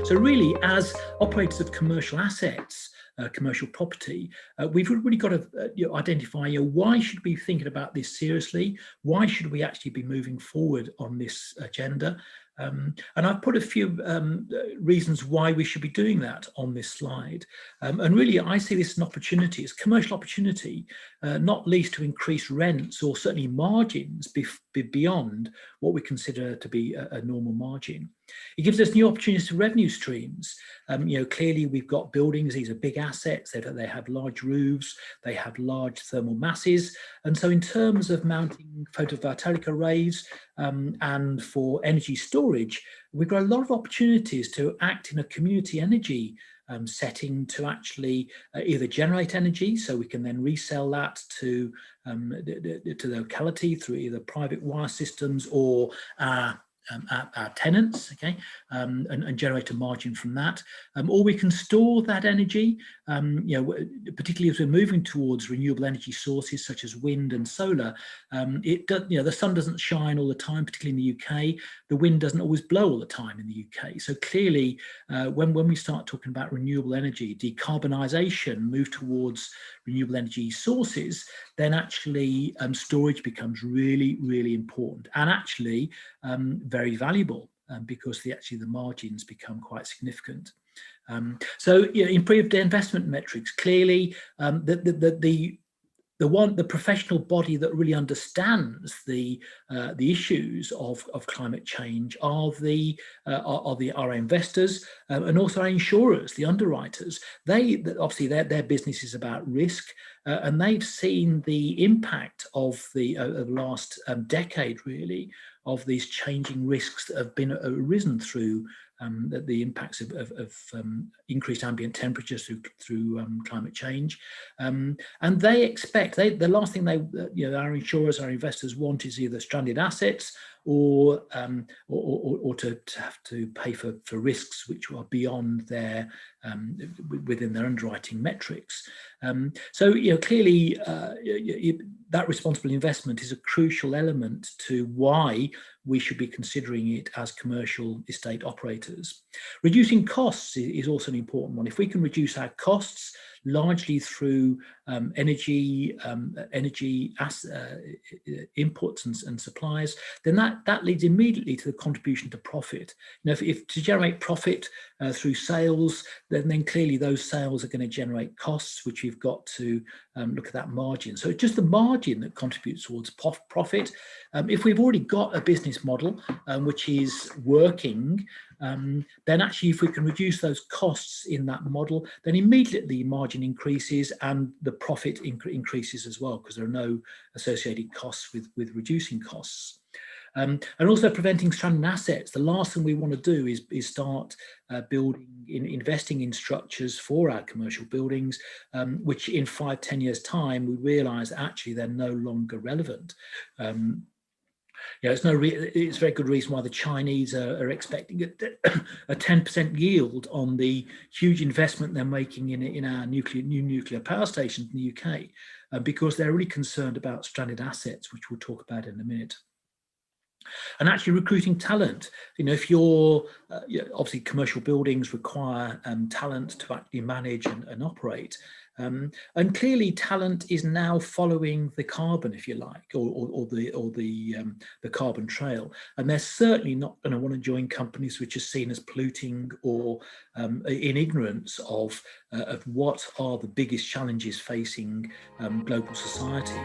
So really, as operators of commercial assets, commercial property, we've really got to identify, why should we be thinking about this seriously? Why should we actually be moving forward on this agenda? And I've put a few reasons why we should be doing that on this slide. And really, I see this as an opportunity, it's a commercial opportunity, not least to increase rents or certainly margins beyond what we consider to be a normal margin. It gives us new opportunities to revenue streams. Clearly we've got buildings, these are big assets, they have large roofs, they have large thermal masses. And so in terms of mounting photovoltaic arrays and for energy storage, we've got a lot of opportunities to act in a community energy setting to actually either generate energy, so we can then resell that to the locality through either private wire systems or our tenants, okay, and generate a margin from that, or we can store that energy, particularly as we're moving towards renewable energy sources such as wind and solar. The sun doesn't shine all the time, particularly in the UK. The wind doesn't always blow all the time in the UK. So clearly, when we start talking about renewable energy, decarbonisation, move towards renewable energy sources, then actually storage becomes really, really important, and actually very valuable because the margins become quite significant. Improved investment metrics. Clearly, the professional body that really understands the issues of climate change are our investors and also our insurers, the underwriters. Obviously their business is about risk, and they've seen the impact of the last decade, really, of these changing risks that have been arisen through the impacts of increased ambient temperatures through climate change, and they expect the last thing our insurers, our investors want is either stranded assets or to have to pay for risks which are beyond their within their underwriting metrics. Clearly that responsible investment is a crucial element to why we should be considering it as commercial estate operators. Reducing costs is also an important one. If we can reduce our costs largely through energy inputs and supplies, then that leads immediately to the contribution to profit. If to generate profit through sales, then clearly those sales are going to generate costs, which you've got to look at that margin. So it's just the margin that contributes towards profit. If we've already got a business model which is working, then actually if we can reduce those costs in that model, then immediately margin increases and the profit increases as well, because there are no associated costs with reducing costs. And also preventing stranded assets. The last thing we want to do is start investing in structures for our commercial buildings, which in 5-10 years' time we realise actually they're no longer relevant. It's a very good reason why the Chinese are expecting a 10% yield on the huge investment they're making in our new nuclear power stations in the UK, because they're really concerned about stranded assets, which we'll talk about in a minute. And actually recruiting talent. If you're obviously commercial buildings require talent to actually manage and operate. And clearly talent is now following the carbon, if you like, or the carbon trail. And they're certainly not going to want to join companies which are seen as polluting or in ignorance of what are the biggest challenges facing global society.